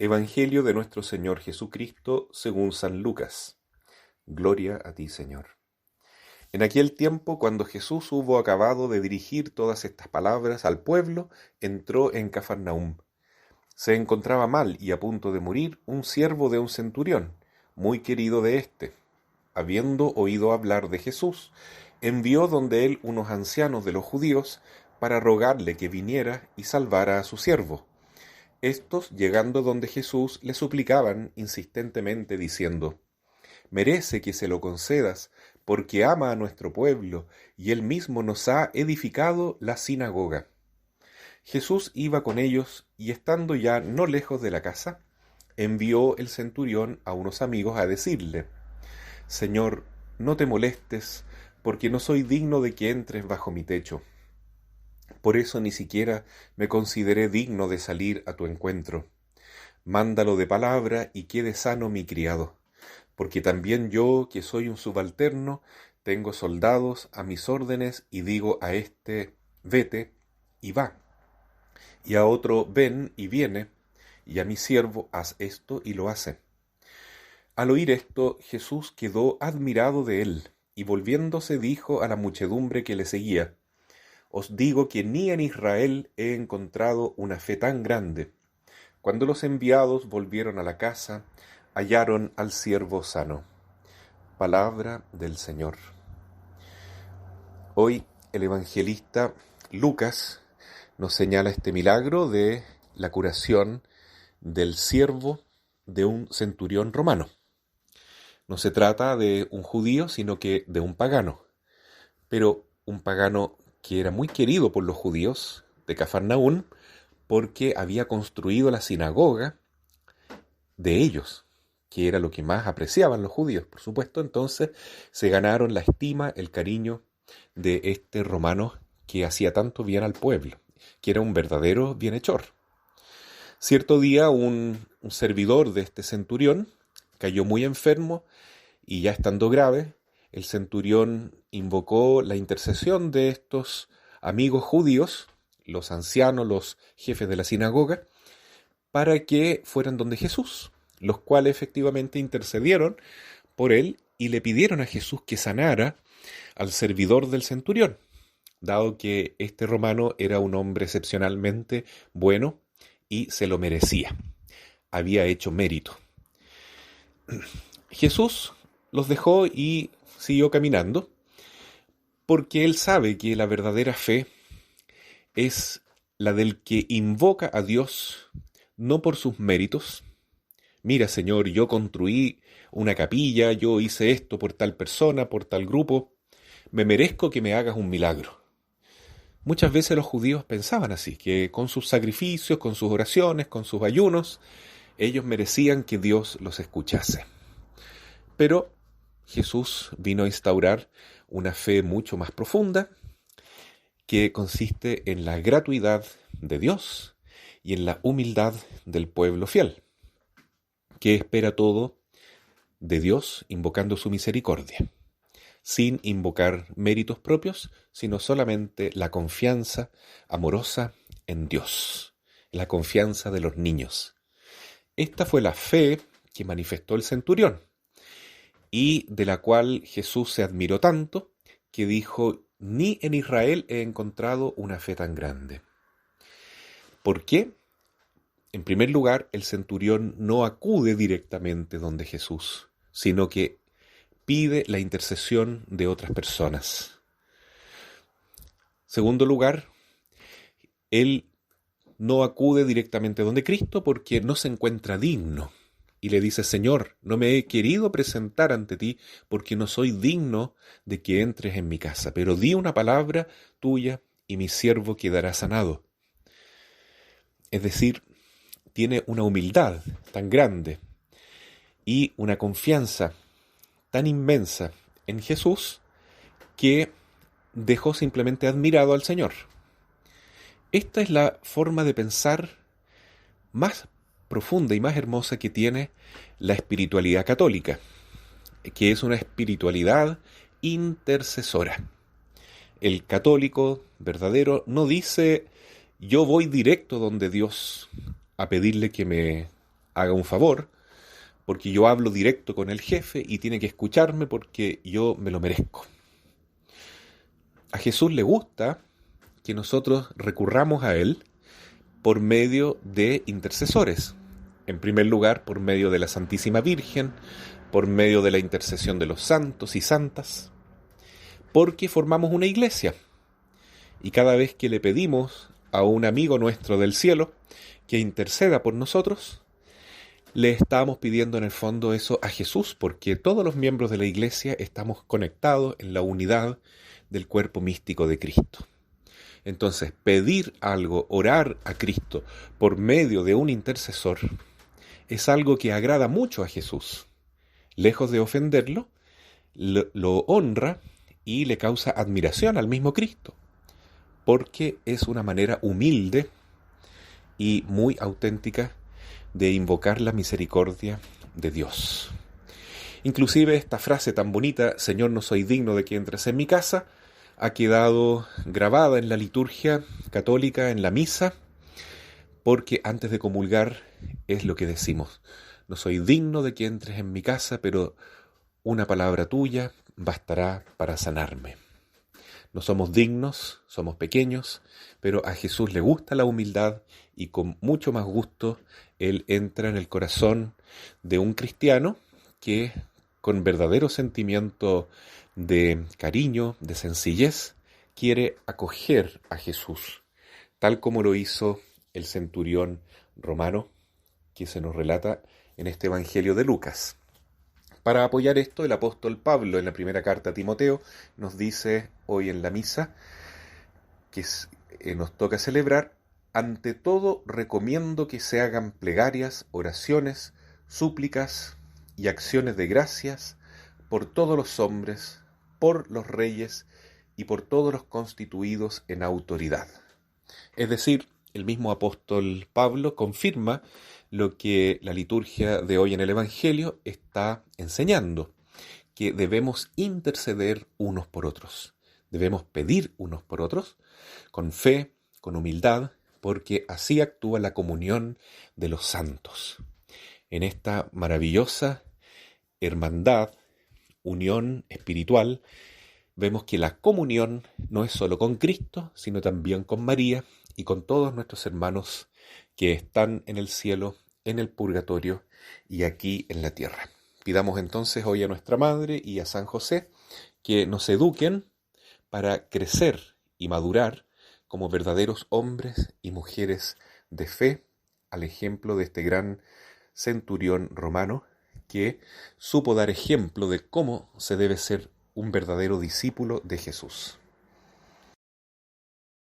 Evangelio de nuestro Señor Jesucristo según San Lucas. Gloria a ti, Señor. En aquel tiempo, cuando Jesús hubo acabado de dirigir todas estas palabras al pueblo, entró en Cafarnaúm. Se encontraba mal y a punto de morir un siervo de un centurión, muy querido de éste. Habiendo oído hablar de Jesús, envió donde él unos ancianos de los judíos para rogarle que viniera y salvara a su siervo. Estos, llegando donde Jesús, le suplicaban insistentemente, diciendo: «Merece que se lo concedas, porque ama a nuestro pueblo, y él mismo nos ha edificado la sinagoga». Jesús iba con ellos, y estando ya no lejos de la casa, envió el centurión a unos amigos a decirle: «Señor, no te molestes, porque no soy digno de que entres bajo mi techo. Por eso ni siquiera me consideré digno de salir a tu encuentro. Mándalo de palabra y quede sano mi criado, porque también yo, que soy un subalterno, tengo soldados a mis órdenes y digo a este, vete, y va, y a otro, ven, y viene, y a mi siervo, haz esto, y lo hace». Al oír esto, Jesús quedó admirado de él, y volviéndose dijo a la muchedumbre que le seguía: «Os digo que ni en Israel he encontrado una fe tan grande». Cuando los enviados volvieron a la casa, hallaron al siervo sano. Palabra del Señor. Hoy el evangelista Lucas nos señala este milagro de la curación del siervo de un centurión romano. No se trata de un judío, sino que de un pagano, pero un pagano que era muy querido por los judíos de Cafarnaúm, porque había construido la sinagoga de ellos, que era lo que más apreciaban los judíos, por supuesto. Entonces se ganaron la estima, el cariño de este romano que hacía tanto bien al pueblo, que era un verdadero bienhechor. Cierto día un servidor de este centurión cayó muy enfermo y, ya estando grave, el centurión invocó la intercesión de estos amigos judíos, los ancianos, los jefes de la sinagoga, para que fueran donde Jesús, los cuales efectivamente intercedieron por él y le pidieron a Jesús que sanara al servidor del centurión, dado que este romano era un hombre excepcionalmente bueno y se lo merecía, había hecho mérito. Jesús los dejó y siguió caminando, porque él sabe que la verdadera fe es la del que invoca a Dios no por sus méritos. Mira, Señor, yo construí una capilla, yo hice esto por tal persona, por tal grupo, me merezco que me hagas un milagro. Muchas veces los judíos pensaban así, que con sus sacrificios, con sus oraciones, con sus ayunos, ellos merecían que Dios los escuchase. Pero Jesús vino a instaurar una fe mucho más profunda, que consiste en la gratuidad de Dios y en la humildad del pueblo fiel, que espera todo de Dios invocando su misericordia, sin invocar méritos propios, sino solamente la confianza amorosa en Dios, la confianza de los niños. Esta fue la fe que manifestó el centurión, y de la cual Jesús se admiró tanto que dijo: «Ni en Israel he encontrado una fe tan grande». ¿Por qué? En primer lugar, el centurión no acude directamente donde Jesús, sino que pide la intercesión de otras personas. Segundo lugar, él no acude directamente donde Cristo porque no se encuentra digno. Y le dice: «Señor, no me he querido presentar ante ti porque no soy digno de que entres en mi casa, pero di una palabra tuya y mi siervo quedará sanado». Es decir, tiene una humildad tan grande y una confianza tan inmensa en Jesús que dejó simplemente admirado al Señor. Esta es la forma de pensar más profunda y más hermosa que tiene la espiritualidad católica, que es una espiritualidad intercesora. El católico verdadero no dice: «Yo voy directo donde Dios a pedirle que me haga un favor, porque yo hablo directo con el jefe y tiene que escucharme porque yo me lo merezco. A Jesús le gusta que nosotros recurramos a Él por medio de intercesores. En primer lugar, por medio de la Santísima Virgen, por medio de la intercesión de los santos y santas, porque formamos una iglesia. Y cada vez que le pedimos a un amigo nuestro del cielo que interceda por nosotros, le estamos pidiendo en el fondo eso a Jesús, porque todos los miembros de la iglesia estamos conectados en la unidad del cuerpo místico de Cristo. Entonces, pedir algo, orar a Cristo por medio de un intercesor, es algo que agrada mucho a Jesús. Lejos de ofenderlo, lo honra y le causa admiración al mismo Cristo, porque es una manera humilde y muy auténtica de invocar la misericordia de Dios. Inclusive esta frase tan bonita, Señor, no soy digno de que entres en mi casa, ha quedado grabada en la liturgia católica, en la misa, porque antes de comulgar es lo que decimos. No soy digno de que entres en mi casa, pero una palabra tuya bastará para sanarme. No somos dignos, somos pequeños, pero a Jesús le gusta la humildad y con mucho más gusto Él entra en el corazón de un cristiano que con verdadero sentimiento de cariño, de sencillez, quiere acoger a Jesús, tal como lo hizo el centurión romano que se nos relata en este Evangelio de Lucas. Para apoyar esto, el apóstol Pablo, en la primera carta a Timoteo, nos dice hoy en la misa que nos toca celebrar: ante todo recomiendo que se hagan plegarias, oraciones, súplicas y acciones de gracias por todos los hombres, por los reyes y por todos los constituidos en autoridad. Es decir, el mismo apóstol Pablo confirma lo que la liturgia de hoy en el Evangelio está enseñando, que debemos interceder unos por otros, debemos pedir unos por otros, con fe, con humildad, porque así actúa la comunión de los santos. En esta maravillosa hermandad, unión espiritual, vemos que la comunión no es solo con Cristo, sino también con María y con todos nuestros hermanos que están en el cielo, en el purgatorio y aquí en la tierra. Pidamos entonces hoy a nuestra Madre y a San José que nos eduquen para crecer y madurar como verdaderos hombres y mujeres de fe, al ejemplo de este gran centurión romano que supo dar ejemplo de cómo se debe ser un verdadero discípulo de Jesús.